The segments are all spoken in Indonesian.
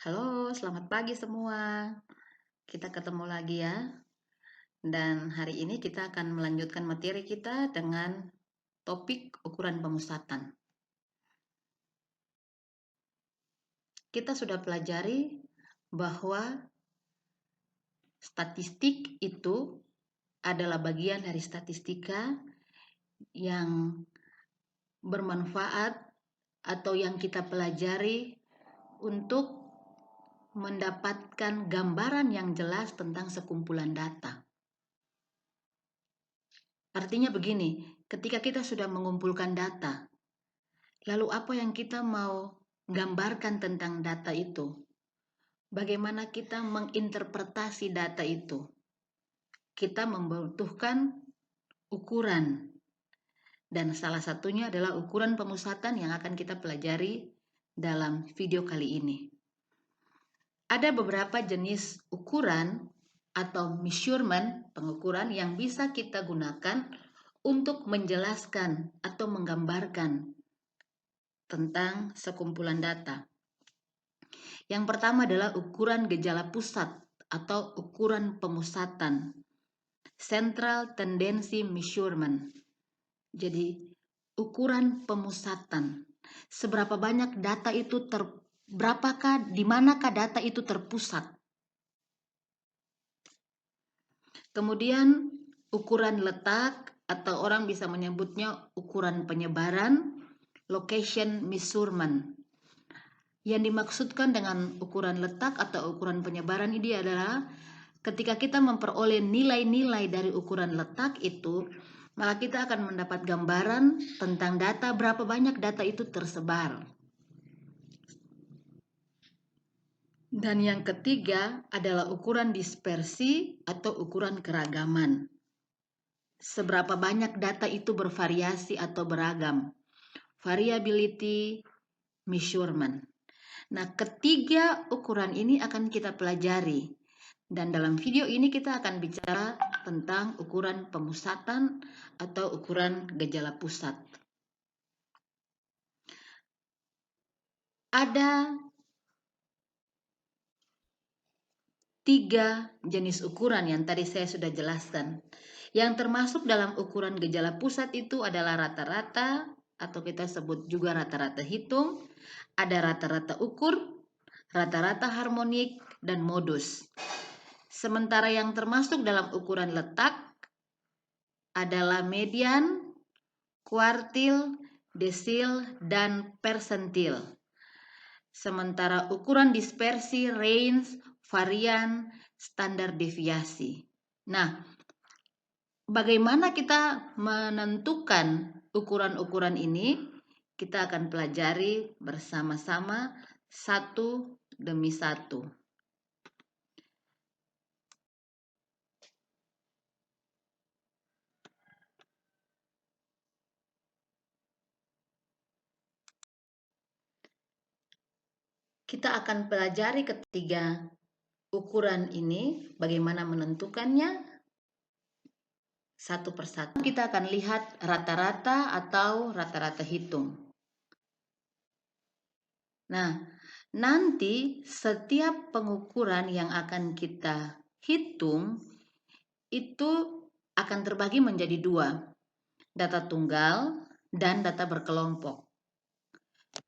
Halo, selamat pagi semua. Kita ketemu lagi ya. Dan hari ini kita akan melanjutkan materi kita dengan topik ukuran pemusatan. Kita sudah pelajari bahwa statistik itu adalah bagian dari statistika yang bermanfaat atau yang kita pelajari untuk mendapatkan gambaran yang jelas tentang sekumpulan data. Artinya begini, ketika kita sudah mengumpulkan data, lalu apa yang kita mau gambarkan tentang data itu? Bagaimana kita menginterpretasi data itu? Kita membutuhkan ukuran. Dan salah satunya adalah ukuran pemusatan yang akan kita pelajari dalam video kali ini. Ada beberapa jenis ukuran atau measurement, pengukuran yang bisa kita gunakan untuk menjelaskan atau menggambarkan tentang sekumpulan data. Yang pertama adalah ukuran gejala pusat atau ukuran pemusatan, Central Tendency Measurement. Jadi ukuran pemusatan, seberapa banyak data itu di manakah data itu terpusat. Kemudian ukuran letak atau orang bisa menyebutnya ukuran penyebaran, location measurement. Yang dimaksudkan dengan ukuran letak atau ukuran penyebaran ini adalah ketika kita memperoleh nilai-nilai dari ukuran letak itu, maka kita akan mendapat gambaran tentang data, berapa banyak data itu tersebar. Dan yang ketiga adalah ukuran dispersi atau ukuran keragaman. Seberapa banyak data itu bervariasi atau beragam. Variability measurement. Nah, ketiga ukuran ini akan kita pelajari. Dan dalam video ini kita akan bicara tentang ukuran pemusatan atau ukuran gejala pusat. Ada 3 jenis ukuran yang tadi saya sudah jelaskan. Yang termasuk dalam ukuran gejala pusat itu adalah rata-rata atau kita sebut juga rata-rata hitung, ada rata-rata ukur, rata-rata harmonik, dan modus. Sementara yang termasuk dalam ukuran letak adalah median, kuartil, desil, dan persentil. Sementara ukuran dispersi, range, varian, standar deviasi. Nah, bagaimana kita menentukan ukuran-ukuran ini? Kita akan pelajari bersama-sama satu demi satu. Kita akan pelajari ketiga ukuran ini, bagaimana menentukannya satu persatu. Kita akan lihat rata-rata atau rata-rata hitung. Nah, nanti setiap pengukuran yang akan kita hitung itu akan terbagi menjadi 2, data tunggal dan data berkelompok.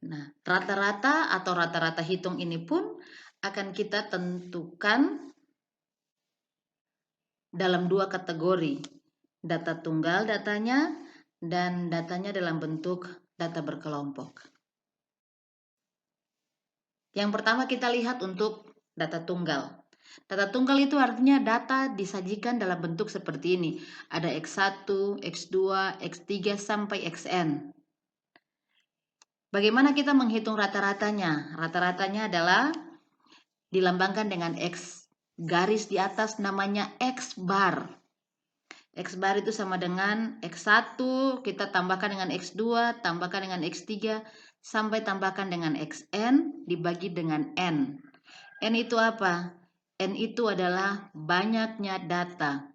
Nah, rata-rata atau rata-rata hitung ini pun akan kita tentukan dalam 2 kategori, data tunggal datanya dan datanya dalam bentuk data berkelompok. Yang pertama kita lihat untuk data tunggal. Data tunggal itu artinya data disajikan dalam bentuk seperti ini. Ada X1, X2, X3 sampai Xn. Bagaimana kita menghitung rata-ratanya? Rata-ratanya adalah dilambangkan dengan X garis di atas, namanya X bar. X bar itu sama dengan X1, kita tambahkan dengan X2, tambahkan dengan X3, sampai tambahkan dengan Xn dibagi dengan N. N itu apa? N itu adalah banyaknya data.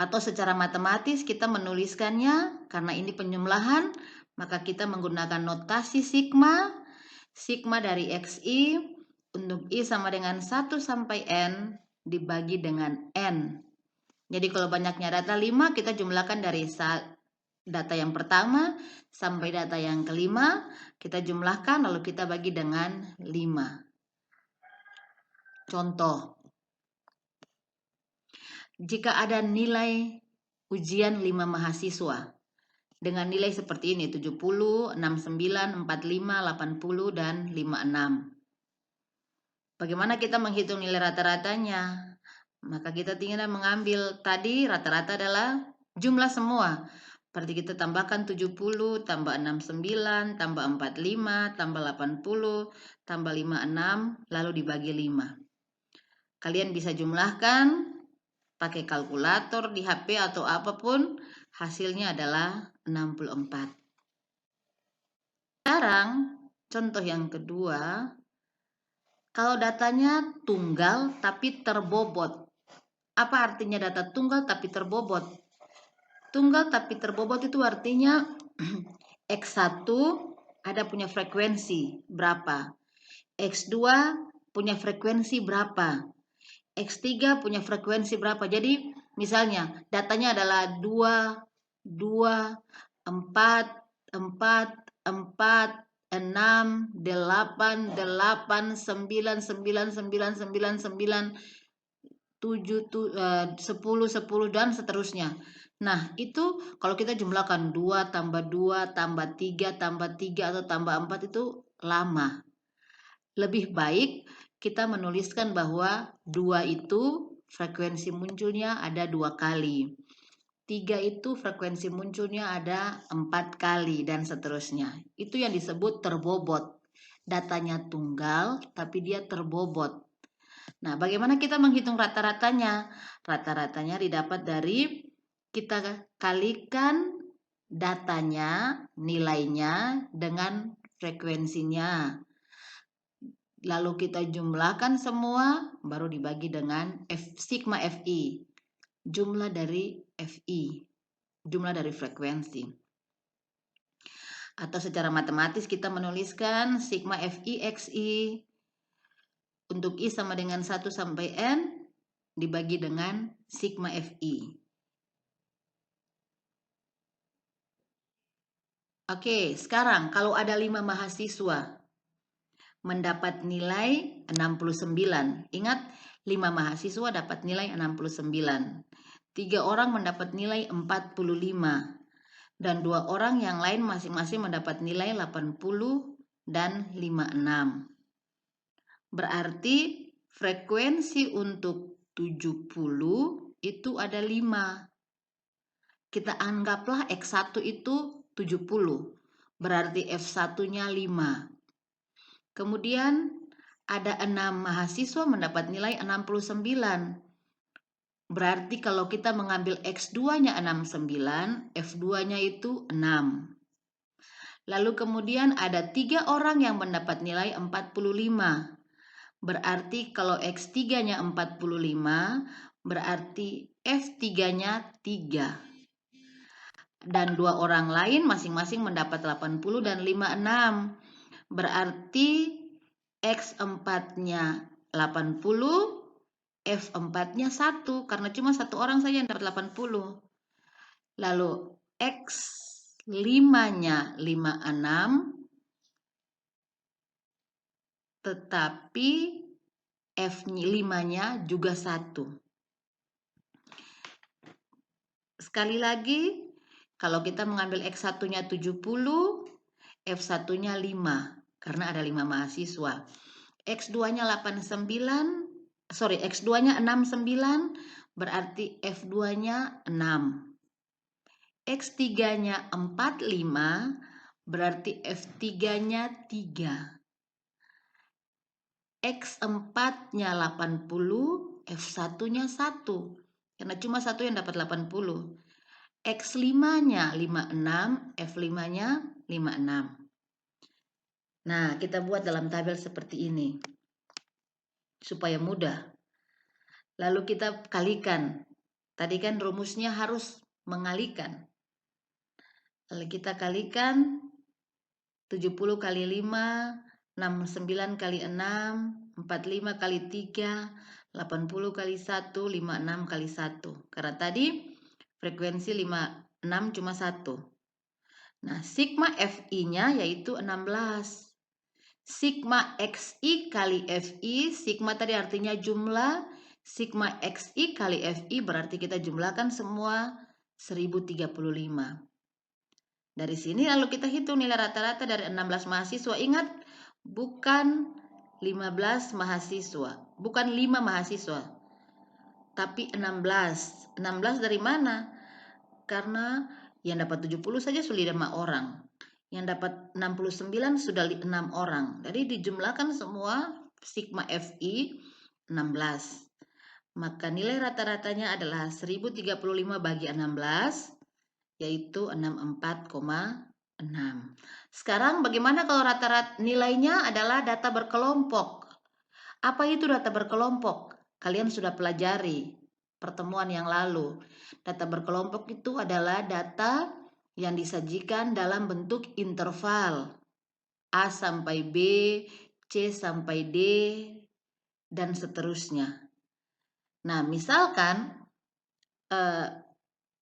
Atau secara matematis kita menuliskannya, karena ini penjumlahan, maka kita menggunakan notasi sigma. Sigma dari XI untuk I sama dengan 1 sampai N dibagi dengan N. Jadi kalau banyaknya data 5, kita jumlahkan dari data yang pertama sampai data yang kelima, kita jumlahkan lalu kita bagi dengan 5. Contoh, jika ada nilai ujian 5 mahasiswa dengan nilai seperti ini, 70, 69, 45, 80, dan 56. Bagaimana kita menghitung nilai rata-ratanya? Maka kita tinggal mengambil tadi rata-rata adalah jumlah semua. Berarti kita tambahkan 70, tambah 69, tambah 45, tambah 80, tambah 56, lalu dibagi 5. Kalian bisa jumlahkan pakai kalkulator di HP atau apapun, hasilnya adalah 64. Sekarang contoh yang kedua, kalau datanya tunggal tapi terbobot. Apa artinya data tunggal tapi terbobot? Tunggal tapi terbobot itu artinya X1 ada punya frekuensi berapa, X2 punya frekuensi berapa, X3 punya frekuensi berapa. Jadi misalnya datanya adalah 2, 2, 4, 4, 4, 6, 8, 8, 9, 9, 9, 9, 9, 7, 10, 10, dan seterusnya. Nah, itu kalau kita jumlahkan 2 tambah 2 tambah 3 tambah 3 atau tambah 4 itu lama. Lebih baik kita menuliskan bahwa 2 itu frekuensi munculnya ada 2 kali. 3 itu frekuensi munculnya ada 4 kali dan seterusnya. Itu yang disebut terbobot. Datanya tunggal tapi dia terbobot. Nah, bagaimana kita menghitung rata-ratanya? Rata-ratanya didapat dari kita kalikan datanya, nilainya dengan frekuensinya. Lalu kita jumlahkan semua, baru dibagi dengan sigma Fi. Jumlah dari Fi, jumlah dari frekuensi. Atau secara matematis kita menuliskan sigma Fi Xi untuk I sama dengan 1 sampai N dibagi dengan sigma Fi. Oke, sekarang kalau ada 5 mahasiswa mendapat nilai 69. Ingat, 5 mahasiswa dapat nilai 69. 3 orang mendapat nilai 45. Dan 2 orang yang lain masing-masing mendapat nilai 80 dan 56. Berarti frekuensi untuk 70 itu ada 5. Kita anggaplah X1 itu 70. Berarti F1-nya 5. Kemudian ada 6 mahasiswa mendapat nilai 69. Berarti kalau kita mengambil X2-nya 69, F2-nya itu 6. Lalu kemudian ada 3 orang yang mendapat nilai 45. Berarti kalau X3-nya 45, berarti F3-nya 3. Dan 2 orang lain masing-masing mendapat 80 dan 56. Berarti X4-nya 80, F4-nya 1, karena cuma 1 orang saja yang dapat 80. Lalu X5-nya 56, tetapi F5-nya juga 1. Sekali lagi, kalau kita mengambil X1-nya 70, F1-nya 5, karena ada 5 mahasiswa. X2-nya 69, berarti F2-nya 6. X3-nya 45, berarti F3-nya 3. X4-nya 80, F1-nya 1. Karena cuma 1 yang dapat 80. X5-nya 56, F5-nya 56. Nah, kita buat dalam tabel seperti ini. Supaya mudah. Lalu kita kalikan. Tadi kan rumusnya harus mengalikan. Lalu kita kalikan 70 kali 5 69 kali 6, 45 kali 3, 80 kali 1, 56 kali 1. Karena tadi frekuensi 56 cuma 1. Nah, sigma Fi-nya yaitu 16. Sigma Xi kali Fi, sigma tadi artinya jumlah, sigma Xi kali Fi berarti kita jumlahkan semua 1035. Dari sini lalu kita hitung nilai rata-rata dari 16 mahasiswa. Ingat, bukan 15 mahasiswa, bukan 5 mahasiswa, tapi 16. 16 dari mana? Karena yang dapat 70 saja sudah 5 orang. Yang dapat 69 sudah 6 orang. Jadi dijumlahkan semua sigma Fi 16. Maka nilai rata-ratanya adalah 1035 bagi 16, yaitu 64,6. Sekarang bagaimana kalau rata-rata nilainya adalah data berkelompok? Apa itu data berkelompok? Kalian sudah pelajari pertemuan yang lalu. Data berkelompok itu adalah data yang disajikan dalam bentuk interval A sampai B, C sampai D, dan seterusnya. Nah, misalkan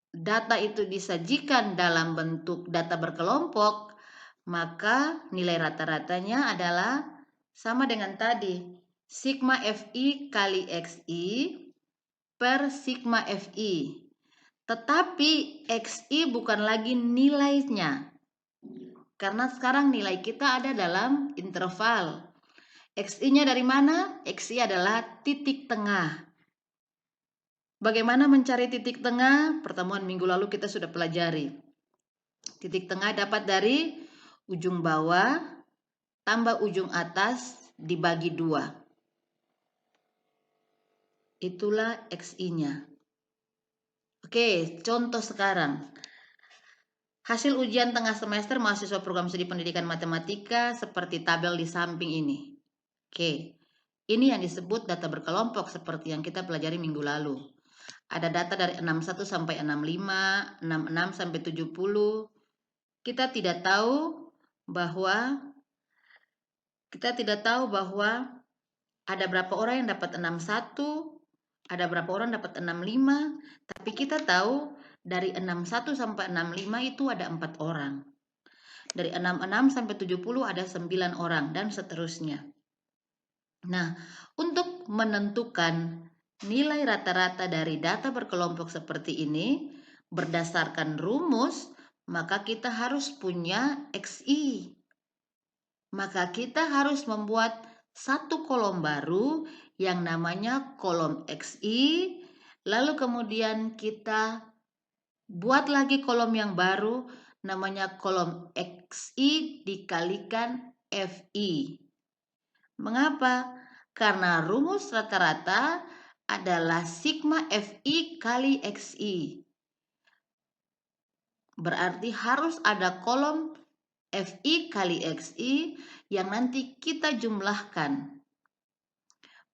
data itu disajikan dalam bentuk data berkelompok, maka nilai rata-ratanya adalah sama dengan tadi, sigma Fi kali Xi per sigma Fi. Tetapi Xi bukan lagi nilainya, karena sekarang nilai kita ada dalam interval. Xi-nya dari mana? Xi adalah titik tengah. Bagaimana mencari titik tengah? Pertemuan minggu lalu kita sudah pelajari. Titik tengah dapat dari ujung bawah tambah ujung atas dibagi 2. Itulah Xi-nya. Oke, contoh sekarang. Hasil ujian tengah semester mahasiswa program studi pendidikan matematika seperti tabel di samping ini. Oke, ini yang disebut data berkelompok seperti yang kita pelajari minggu lalu. Ada data dari 61 sampai 65, 66 sampai 70. Kita tidak tahu bahwa ada berapa orang yang dapat 61, ada berapa orang dapat 65, tapi kita tahu dari 61 sampai 65 itu ada 4 orang. Dari 66 sampai 70 ada 9 orang dan seterusnya. Nah, untuk menentukan nilai rata-rata dari data berkelompok seperti ini berdasarkan rumus, maka kita harus punya Xi. Maka kita harus membuat satu kolom baru yang namanya kolom Xi, lalu kemudian kita buat lagi kolom yang baru namanya kolom Xi dikalikan Fi. Mengapa? Karena rumus rata-rata adalah sigma Fi kali Xi. Berarti harus ada kolom Fi kali Xi yang nanti kita jumlahkan.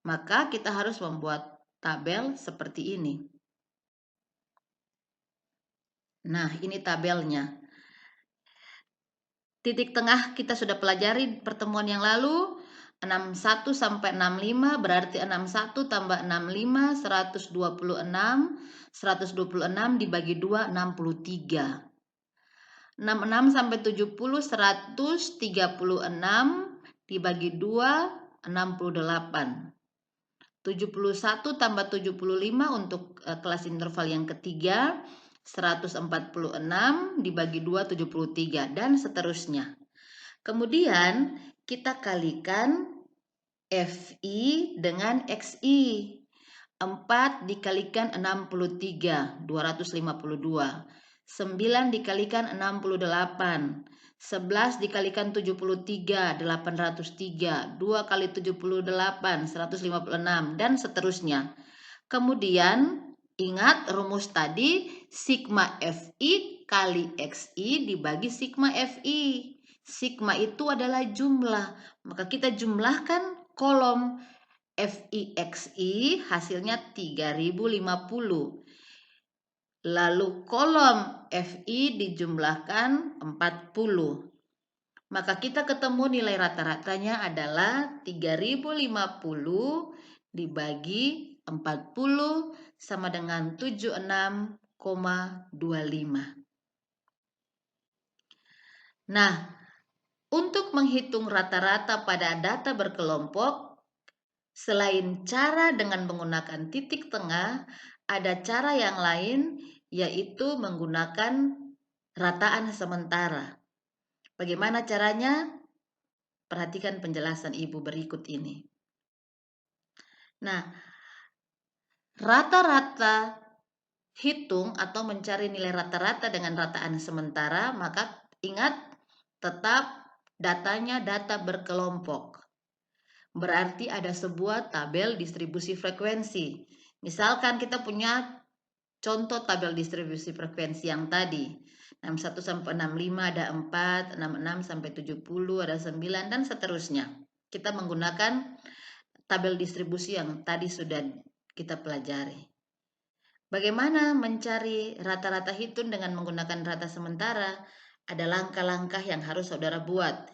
Maka kita harus membuat tabel seperti ini. Nah, ini tabelnya. Titik tengah kita sudah pelajari pertemuan yang lalu. 61 sampai 65 berarti 61 tambah 65 126. 126 dibagi 2 63. 66 sampai 70 136 dibagi 2 68. 71 tambah 75 untuk kelas interval yang ketiga 146 dibagi 2 73 dan seterusnya. Kemudian kita kalikan Fi dengan Xi. 4 dikalikan 63 252. 9 dikalikan 68, 11 dikalikan 73, 803, 2 kali 78, 156, dan seterusnya. Kemudian, ingat rumus tadi, sigma Fi kali Xi dibagi sigma Fi. Sigma itu adalah jumlah, maka kita jumlahkan kolom Fi Xi hasilnya 3050. Lalu kolom Fi dijumlahkan 40. Maka kita ketemu nilai rata-ratanya adalah 3050 dibagi 40 sama dengan 76,25. Nah, untuk menghitung rata-rata pada data berkelompok, selain cara dengan menggunakan titik tengah, ada cara yang lain, yaitu menggunakan rataan sementara. Bagaimana caranya? Perhatikan penjelasan Ibu berikut ini. Nah, rata-rata hitung atau mencari nilai rata-rata dengan rataan sementara, maka ingat tetap datanya data berkelompok. Berarti ada sebuah tabel distribusi frekuensi. Misalkan kita punya contoh tabel distribusi frekuensi yang tadi. 61 sampai 65 ada 4, 66 sampai 70 ada 9 dan seterusnya. Kita menggunakan tabel distribusi yang tadi sudah kita pelajari. Bagaimana mencari rata-rata hitung dengan menggunakan rata sementara? Ada langkah-langkah yang harus saudara buat.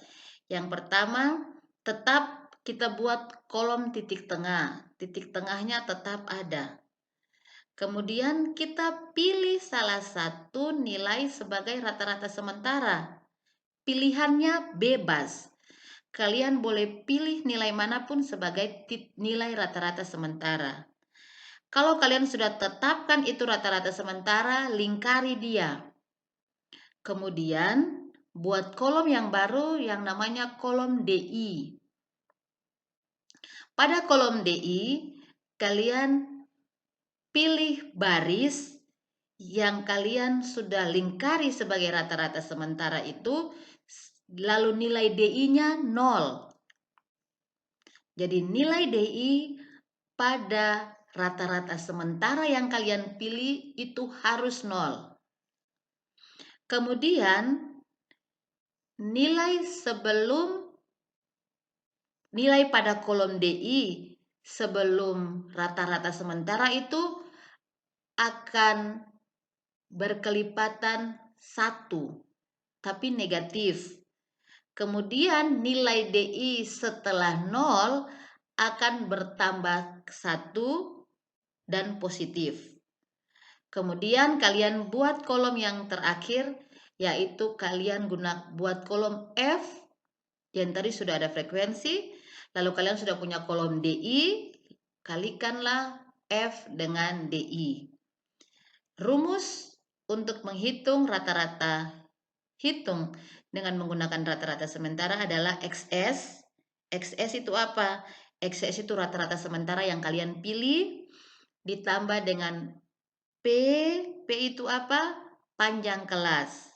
Yang pertama, tetap kita buat kolom titik tengah. Titik tengahnya tetap ada. Kemudian kita pilih salah satu nilai sebagai rata-rata sementara. Pilihannya bebas. Kalian boleh pilih nilai manapun sebagai nilai rata-rata sementara. Kalau kalian sudah tetapkan itu rata-rata sementara, lingkari dia. Kemudian buat kolom yang baru yang namanya kolom DI. Pada kolom DI, kalian pilih baris yang kalian sudah lingkari sebagai rata-rata sementara itu, lalu nilai DI-nya 0. Jadi nilai DI pada rata-rata sementara yang kalian pilih itu harus 0. Kemudian nilai pada kolom DI sebelum rata-rata sementara itu akan berkelipatan 1, tapi negatif. Kemudian nilai DI setelah 0 akan bertambah 1 dan positif. Kemudian kalian buat kolom yang terakhir, yaitu kalian buat kolom F yang tadi sudah ada frekuensi, lalu kalian sudah punya kolom DI, kalikanlah F dengan DI. Rumus untuk menghitung rata-rata hitung dengan menggunakan rata-rata sementara adalah XS. XS itu apa? XS itu rata-rata sementara yang kalian pilih ditambah dengan P. P itu apa? Panjang kelas.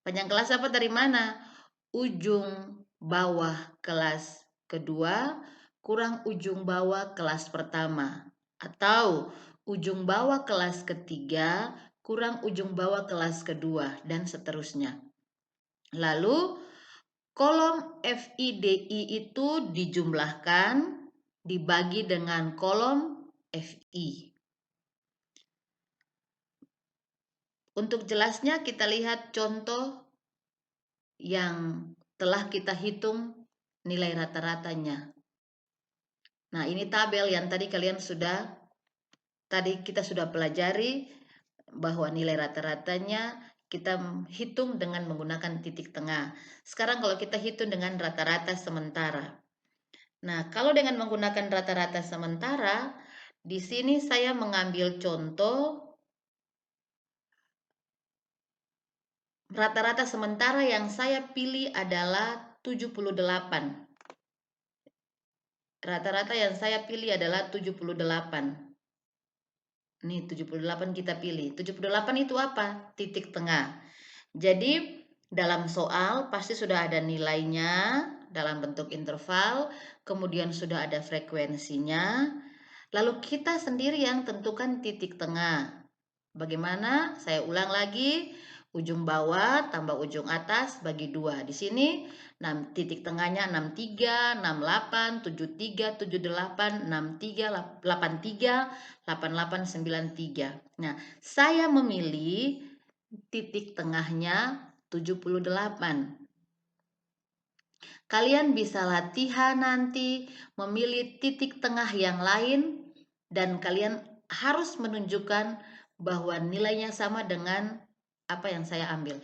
Panjang kelas apa dari mana? Ujung bawah kelas kedua kurang ujung bawah kelas pertama. Atau ujung bawah kelas ketiga kurang ujung bawah kelas kedua dan seterusnya. Lalu kolom FIDI itu dijumlahkan dibagi dengan kolom FI. Untuk jelasnya kita lihat contoh yang telah kita hitung nilai rata-ratanya. Nah, ini tabel yang tadi kita sudah pelajari bahwa nilai rata-ratanya kita hitung dengan menggunakan titik tengah. Sekarang kalau kita hitung dengan rata-rata sementara. Nah, kalau dengan menggunakan rata-rata sementara, di sini saya mengambil contoh rata-rata sementara yang saya pilih adalah 78. Rata-rata yang saya pilih adalah 78. Nih 78 kita pilih. 78 itu apa? Titik tengah. Jadi dalam soal pasti sudah ada nilainya dalam bentuk interval, kemudian sudah ada frekuensinya. Lalu kita sendiri yang tentukan titik tengah. Bagaimana? Saya ulang lagi. Ujung bawah tambah ujung atas bagi 2. Di sini titik tengahnya 63, 68, 73, 78, 63, 83, 88, 93. Nah, saya memilih titik tengahnya 78. Kalian bisa latihan nanti memilih titik tengah yang lain dan kalian harus menunjukkan bahwa nilainya sama dengan apa yang saya ambil.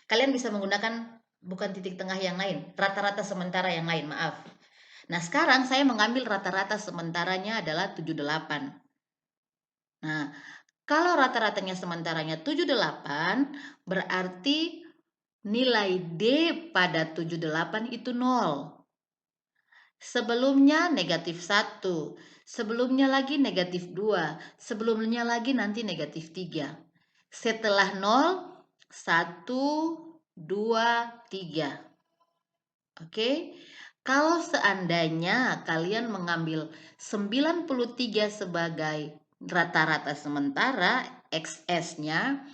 Kalian bisa menggunakan bukan titik tengah yang lain, rata-rata sementara yang lain, maaf. Nah, sekarang saya mengambil rata-rata sementaranya adalah 78. Nah, kalau rata-ratanya sementaranya 78, berarti nilai D pada 78 itu 0. Sebelumnya negatif 1, sebelumnya lagi negatif 2, sebelumnya lagi nanti negatif 3. Setelah 0, 1, 2, 3. Oke, kalau seandainya kalian mengambil 93 sebagai rata-rata sementara XS-nya,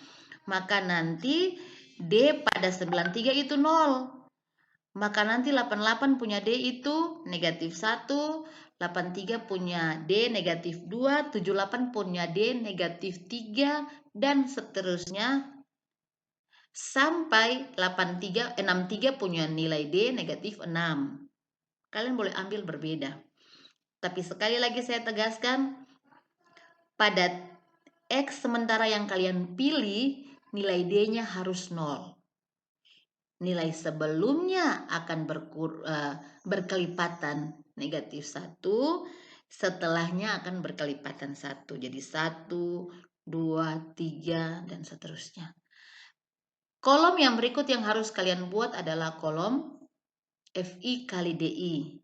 maka nanti D pada 93 itu 0. Maka nanti 88 punya D itu negatif 1, 83 punya D negatif 2, 78 punya D negatif 3, dan seterusnya sampai 63 punya nilai D negatif 6. Kalian boleh ambil berbeda. Tapi sekali lagi saya tegaskan, pada X sementara yang kalian pilih, nilai D-nya harus 0. Nilai sebelumnya akan berkelipatan negatif 1, setelahnya akan berkelipatan 1. Jadi 1, 2, 3, dan seterusnya. Kolom yang berikut yang harus kalian buat adalah kolom FI kali DI.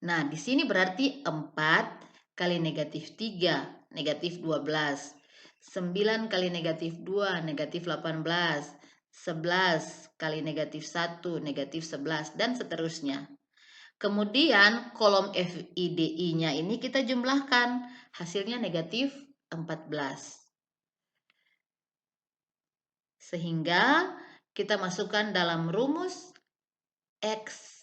Nah, di sini berarti 4 kali negatif 3, negatif 12. 9 kali negatif 2, negatif 18. 11 kali negatif 1, negatif 11, dan seterusnya. Kemudian kolom FIDI-nya ini kita jumlahkan, hasilnya negatif 14. Sehingga kita masukkan dalam rumus X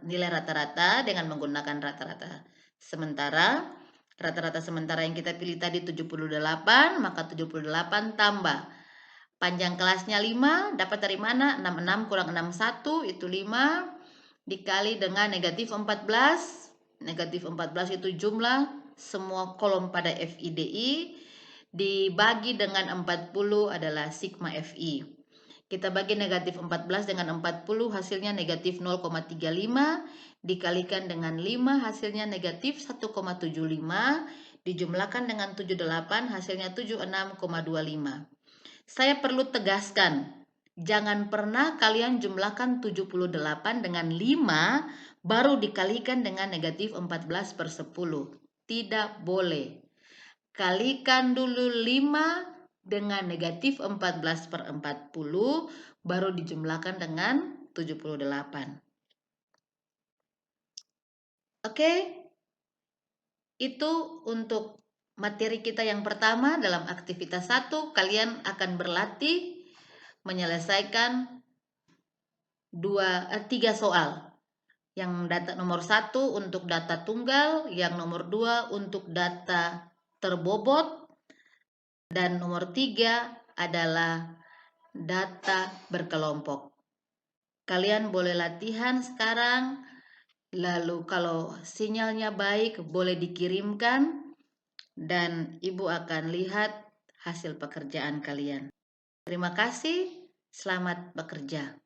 nilai rata-rata dengan menggunakan rata-rata sementara. Rata-rata sementara yang kita pilih tadi 78, maka 78 tambah panjang kelasnya 5, dapat dari mana? 66 kurang 61 itu 5, dikali dengan negatif 14. Negatif 14 itu jumlah semua kolom pada FIDI, dibagi dengan 40 adalah sigma FI. Kita bagi negatif 14 dengan 40, hasilnya negatif 0,35, dikalikan dengan 5, hasilnya negatif 1,75, dijumlahkan dengan 78, hasilnya 76,25. Saya perlu tegaskan, jangan pernah kalian jumlahkan 78 dengan 5, baru dikalikan dengan negatif 14 per 10. Tidak boleh. Kalikan dulu 5 dengan negatif 14 per 40, baru dijumlahkan dengan 78. Oke, itu untuk materi kita yang pertama. Dalam aktivitas 1, kalian akan berlatih menyelesaikan 3 soal. Yang data nomor 1 untuk data tunggal, yang nomor 2 untuk data terbobot, dan nomor 3 adalah data berkelompok. Kalian boleh latihan sekarang, lalu kalau sinyalnya baik boleh dikirimkan dan Ibu akan lihat hasil pekerjaan kalian. Terima kasih, selamat bekerja.